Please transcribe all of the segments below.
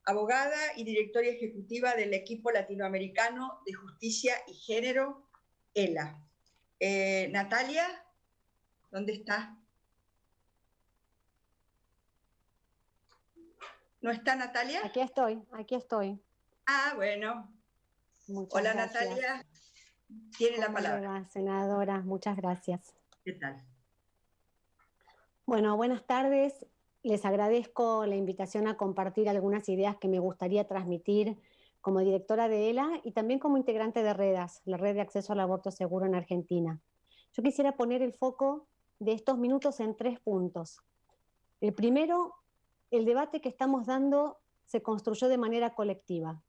abogada y directora ejecutiva del equipo latinoamericano de justicia y género, ELA. Natalia, ¿dónde está? ¿No está Natalia? Aquí estoy, aquí estoy. Ah, bueno. Muchas Hola gracias. Natalia, tiene la ¿Cómo le palabra. va, senadora? Muchas gracias. ¿Qué tal? Bueno, buenas tardes. Les agradezco la invitación a compartir algunas ideas que me gustaría transmitir como directora de ELA y también como integrante de REDAS, la Red de Acceso al Aborto Seguro en Argentina. Yo quisiera poner el foco de estos minutos en 3 puntos. El primero, el debate que estamos dando se construyó de manera colectiva,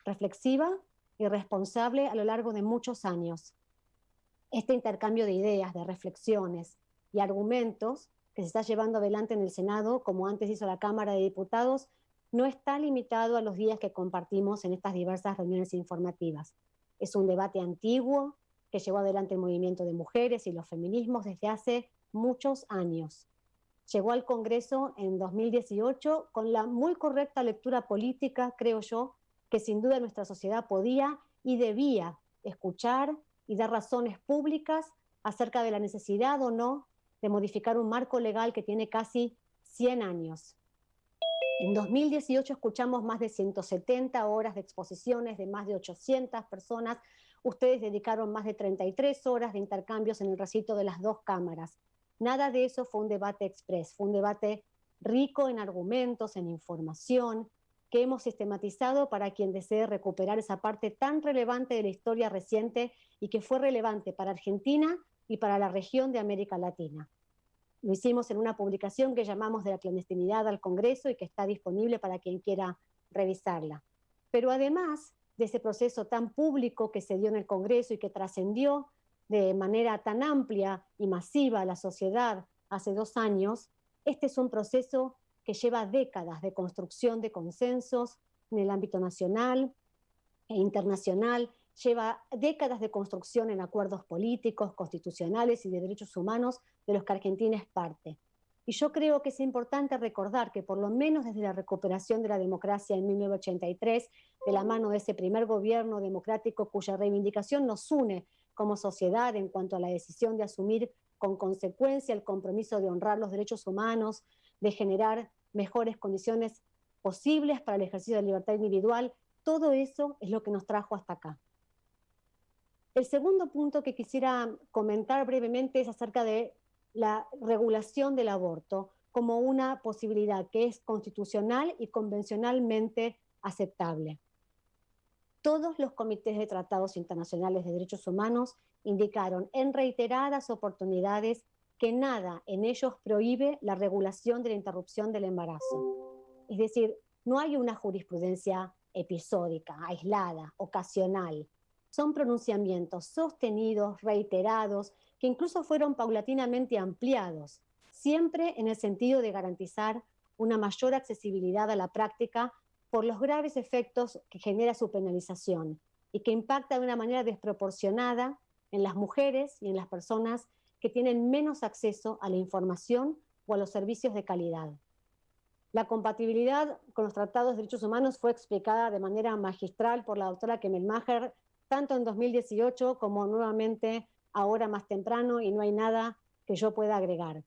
reflexiva y responsable a lo largo de muchos años. Este intercambio de ideas, de reflexiones y argumentos que se está llevando adelante en el Senado, como antes hizo la Cámara de Diputados, no está limitado a los días que compartimos en estas diversas reuniones informativas. Es un debate antiguo que llevó adelante el movimiento de mujeres y los feminismos desde hace muchos años. Llegó al Congreso en 2018 con la muy correcta lectura política, creo yo, que sin duda nuestra sociedad podía y debía escuchar y dar razones públicas acerca de la necesidad o no de modificar un marco legal que tiene casi 100 años. En 2018 escuchamos más de 170 horas de exposiciones de más de 800 personas. Ustedes dedicaron más de 33 horas de intercambios en el recinto de las 2 cámaras. Nada de eso fue un debate express, fue un debate rico en argumentos, en información, que hemos sistematizado para quien desee recuperar esa parte tan relevante de la historia reciente y que fue relevante para Argentina y para la región de América Latina. Lo hicimos en una publicación que llamamos De la clandestinidad al Congreso y que está disponible para quien quiera revisarla. Pero además de ese proceso tan público que se dio en el Congreso y que trascendió de manera tan amplia y masiva a la sociedad hace 2 años, este es un proceso que lleva décadas de construcción de consensos en el ámbito nacional e internacional, lleva décadas de construcción en acuerdos políticos, constitucionales y de derechos humanos de los que Argentina es parte. Y yo creo que es importante recordar que por lo menos desde la recuperación de la democracia en 1983, de la mano de ese primer gobierno democrático cuya reivindicación nos une como sociedad en cuanto a la decisión de asumir con consecuencia el compromiso de honrar los derechos humanos, de generar mejores condiciones posibles para el ejercicio de la libertad individual, todo eso es lo que nos trajo hasta acá. El segundo punto que quisiera comentar brevemente es acerca de la regulación del aborto como una posibilidad que es constitucional y convencionalmente aceptable. Todos los comités de tratados internacionales de derechos humanos indicaron en reiteradas oportunidades que nada en ellos prohíbe la regulación de la interrupción del embarazo. Es decir, no hay una jurisprudencia episódica, aislada, ocasional. Son pronunciamientos sostenidos, reiterados, que incluso fueron paulatinamente ampliados, siempre en el sentido de garantizar una mayor accesibilidad a la práctica por los graves efectos que genera su penalización y que impacta de una manera desproporcionada en las mujeres y en las personas que tienen menos acceso a la información o a los servicios de calidad. La compatibilidad con los tratados de derechos humanos fue explicada de manera magistral por la doctora Kemmelmacher, tanto en 2018 como nuevamente ahora más temprano, y no hay nada que yo pueda agregar.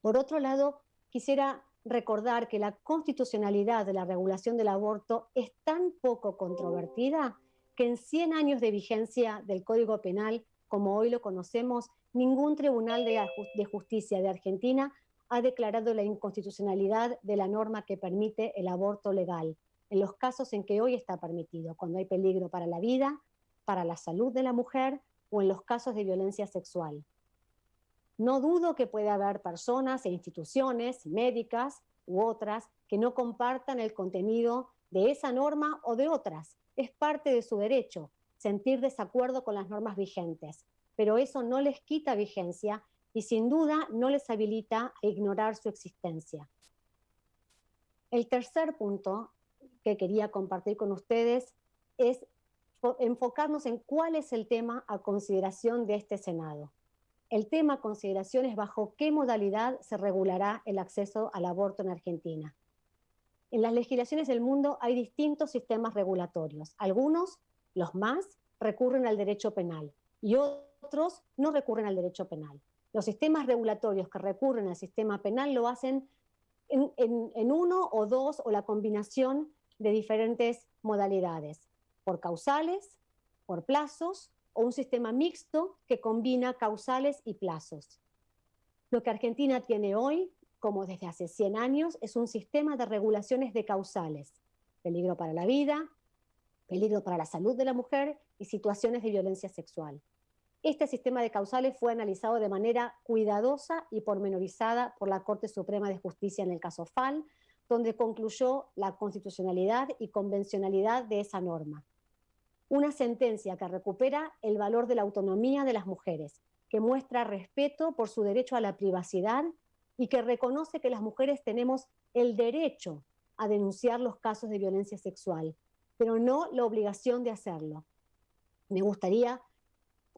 Por otro lado, quisiera recordar que la constitucionalidad de la regulación del aborto es tan poco controvertida que en 100 años de vigencia del Código Penal, como hoy lo conocemos, ningún tribunal de justicia de Argentina ha declarado la inconstitucionalidad de la norma que permite el aborto legal, en los casos en que hoy está permitido, cuando hay peligro para la vida, para la salud de la mujer o en los casos de violencia sexual. No dudo que pueda haber personas e instituciones médicas u otras que no compartan el contenido de esa norma o de otras. Es parte de su derecho sentir desacuerdo con las normas vigentes, pero eso no les quita vigencia y sin duda no les habilita a ignorar su existencia. El tercer punto que quería compartir con ustedes es enfocarnos en cuál es el tema a consideración de este Senado. El tema a consideración es bajo qué modalidad se regulará el acceso al aborto en Argentina. En las legislaciones del mundo hay distintos sistemas regulatorios. Algunos, los más, recurren al derecho penal y otros no recurren al derecho penal. Los sistemas regulatorios que recurren al sistema penal lo hacen en uno o dos o la combinación de diferentes modalidades, por causales, por plazos o un sistema mixto que combina causales y plazos. Lo que Argentina tiene hoy, como desde hace 100 años, es un sistema de regulaciones de causales: peligro para la vida, peligro para la salud de la mujer y situaciones de violencia sexual. Este sistema de causales fue analizado de manera cuidadosa y pormenorizada por la Corte Suprema de Justicia en el caso Fall, donde concluyó la constitucionalidad y convencionalidad de esa norma. Una sentencia que recupera el valor de la autonomía de las mujeres, que muestra respeto por su derecho a la privacidad y que reconoce que las mujeres tenemos el derecho a denunciar los casos de violencia sexual, pero no la obligación de hacerlo. Me gustaría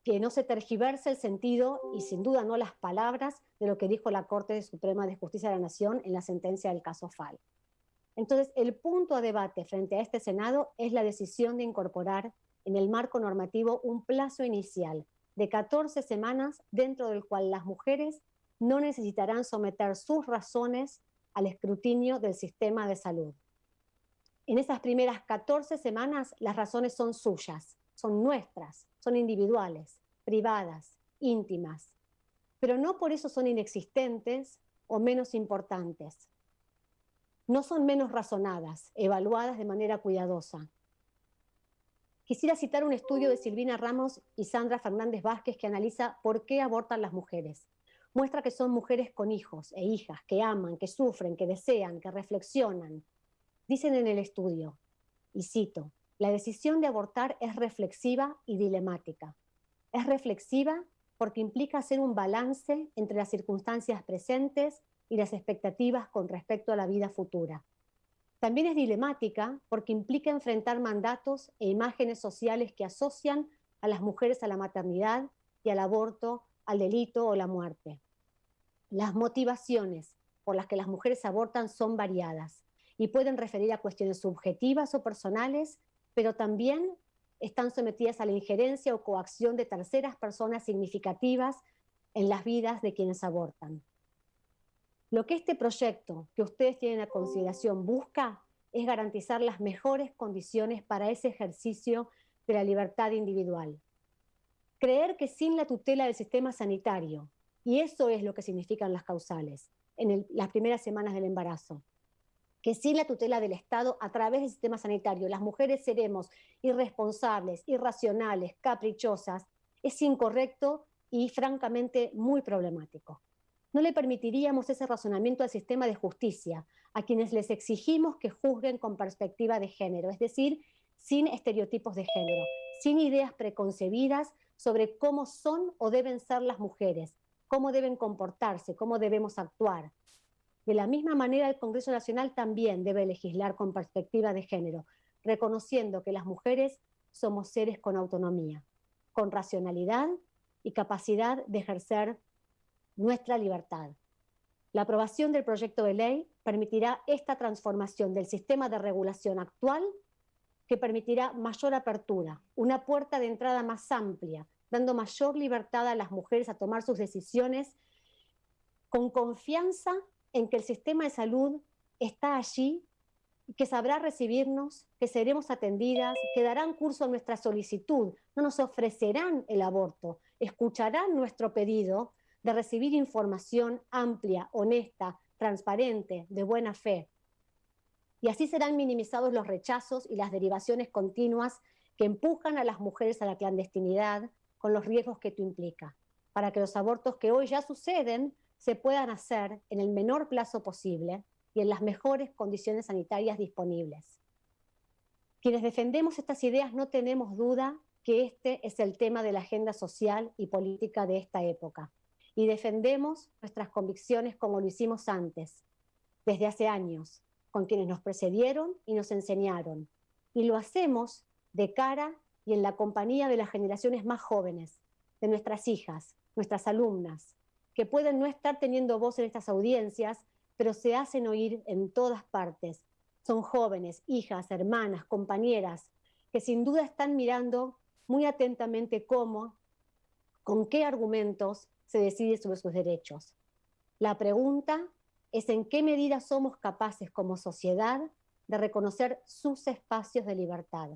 que no se tergiverse el sentido y sin duda no las palabras de lo que dijo la Corte Suprema de Justicia de la Nación en la sentencia del caso Fall. Entonces, el punto a debate frente a este Senado es la decisión de incorporar en el marco normativo un plazo inicial de 14 semanas dentro del cual las mujeres no necesitarán someter sus razones al escrutinio del sistema de salud. En esas primeras 14 semanas las razones son suyas, son nuestras, son individuales, privadas, íntimas, pero no por eso son inexistentes o menos importantes. No son menos razonadas, evaluadas de manera cuidadosa. Quisiera citar un estudio de Silvina Ramos y Sandra Fernández Vázquez que analiza por qué abortan las mujeres. Muestra que son mujeres con hijos e hijas, que aman, que sufren, que desean, que reflexionan. Dicen en el estudio, y cito, la decisión de abortar es reflexiva y dilemática. Es reflexiva porque implica hacer un balance entre las circunstancias presentes y las expectativas con respecto a la vida futura. También es dilemática porque implica enfrentar mandatos e imágenes sociales que asocian a las mujeres a la maternidad y al aborto, al delito o la muerte. Las motivaciones por las que las mujeres abortan son variadas y pueden referir a cuestiones subjetivas o personales, pero también están sometidas a la injerencia o coacción de terceras personas significativas en las vidas de quienes abortan. Lo que este proyecto que ustedes tienen a consideración busca es garantizar las mejores condiciones para ese ejercicio de la libertad individual. Creer que sin la tutela del sistema sanitario, y eso es lo que significan las causales, las primeras semanas del embarazo, que sin la tutela del Estado a través del sistema sanitario las mujeres seremos irresponsables, irracionales, caprichosas, es incorrecto y francamente muy problemático. No le permitiríamos ese razonamiento al sistema de justicia, a quienes les exigimos que juzguen con perspectiva de género, es decir, sin estereotipos de género, sin ideas preconcebidas sobre cómo son o deben ser las mujeres, cómo deben comportarse, cómo debemos actuar. De la misma manera, el Congreso Nacional también debe legislar con perspectiva de género, reconociendo que las mujeres somos seres con autonomía, con racionalidad y capacidad de ejercer nuestra libertad. La aprobación del proyecto de ley permitirá esta transformación del sistema de regulación actual, que permitirá mayor apertura, una puerta de entrada más amplia, dando mayor libertad a las mujeres a tomar sus decisiones con confianza en que el sistema de salud está allí, que sabrá recibirnos, que seremos atendidas, que darán curso a nuestra solicitud, no nos ofrecerán el aborto, escucharán nuestro pedido de recibir información amplia, honesta, transparente, de buena fe. Y así serán minimizados los rechazos y las derivaciones continuas que empujan a las mujeres a la clandestinidad con los riesgos que esto implica, para que los abortos que hoy ya suceden se puedan hacer en el menor plazo posible y en las mejores condiciones sanitarias disponibles. Quienes defendemos estas ideas no tenemos duda que este es el tema de la agenda social y política de esta época. Y defendemos nuestras convicciones como lo hicimos antes, desde hace años, con quienes nos precedieron y nos enseñaron. Y lo hacemos de cara y en la compañía de las generaciones más jóvenes, de nuestras hijas, nuestras alumnas, que pueden no estar teniendo voz en estas audiencias, pero se hacen oír en todas partes, Son jóvenes, hijas, hermanas, compañeras, que sin duda están mirando muy atentamente cómo, con qué argumentos se decide sobre sus derechos. La pregunta es en qué medida somos capaces como sociedad de reconocer sus espacios de libertad.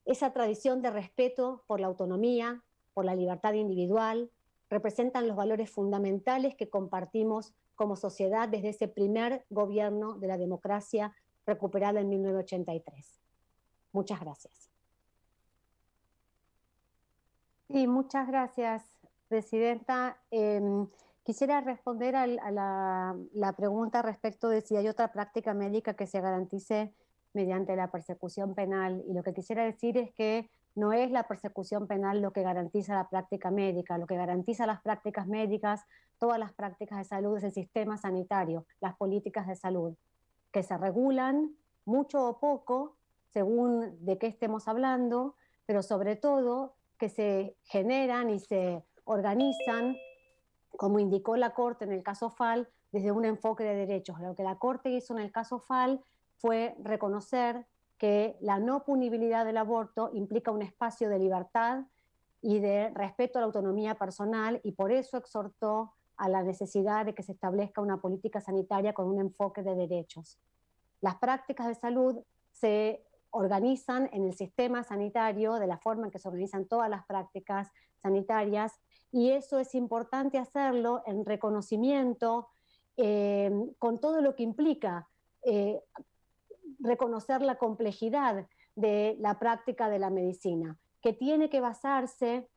Esa tradición de respeto por la autonomía, por la libertad individual, representan los valores fundamentales que compartimos como sociedad desde ese primer gobierno de la democracia recuperada en 1983. Muchas gracias. Sí, muchas gracias, Presidenta. Quisiera responder a la pregunta respecto de si hay otra práctica médica que se garantice mediante la persecución penal. Y lo que quisiera decir es que no es la persecución penal lo que garantiza la práctica médica. Lo que garantiza las prácticas médicas, todas las prácticas de salud, es el sistema sanitario, las políticas de salud, que se regulan mucho o poco, según de qué estemos hablando, pero sobre todo que se generan y se organizan, como indicó la Corte en el caso Fall, desde un enfoque de derechos. Lo que la Corte hizo en el caso Fall fue reconocer que la no punibilidad del aborto implica un espacio de libertad y de respeto a la autonomía personal, y por eso exhortó a la necesidad de que se establezca una política sanitaria con un enfoque de derechos. Las prácticas de salud se organizan en el sistema sanitario de la forma en que se organizan todas las prácticas sanitarias, y eso es importante hacerlo en reconocimiento, con todo lo que implica reconocer la complejidad de la práctica de la medicina, que tiene que basarse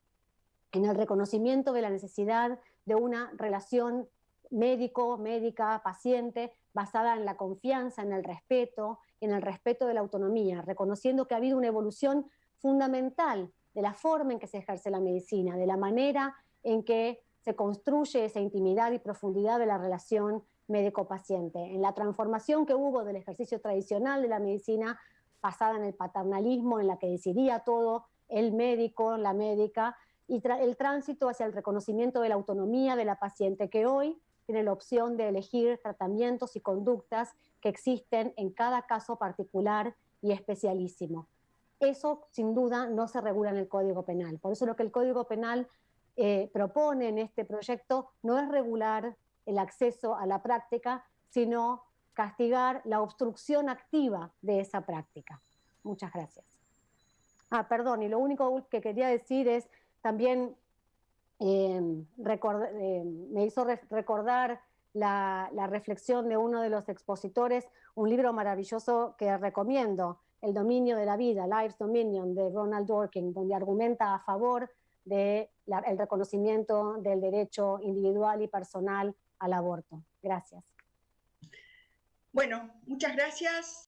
en el reconocimiento de la necesidad de una relación médica, paciente, basada en la confianza, en el respeto de la autonomía, reconociendo que ha habido una evolución fundamental de la forma en que se ejerce la medicina, de la manera en que se construye esa intimidad y profundidad de la relación médico-paciente, en la transformación que hubo del ejercicio tradicional de la medicina, basada en el paternalismo, en la que decidía todo el médico, la médica, y el tránsito hacia el reconocimiento de la autonomía de la paciente, que hoy tiene la opción de elegir tratamientos y conductas que existen en cada caso particular y especialísimo. Eso, sin duda, no se regula en el Código Penal. Por eso lo que el Código Penal propone en este proyecto no es regular el acceso a la práctica, sino castigar la obstrucción activa de esa práctica. Muchas gracias. Perdón, y lo único que quería decir es también me hizo recordar la reflexión de uno de los expositores, un libro maravilloso que recomiendo, El dominio de la vida, Life's Dominion, de Ronald Dworkin, donde argumenta a favor del reconocimiento del derecho individual y personal al aborto. Gracias. Bueno, muchas gracias.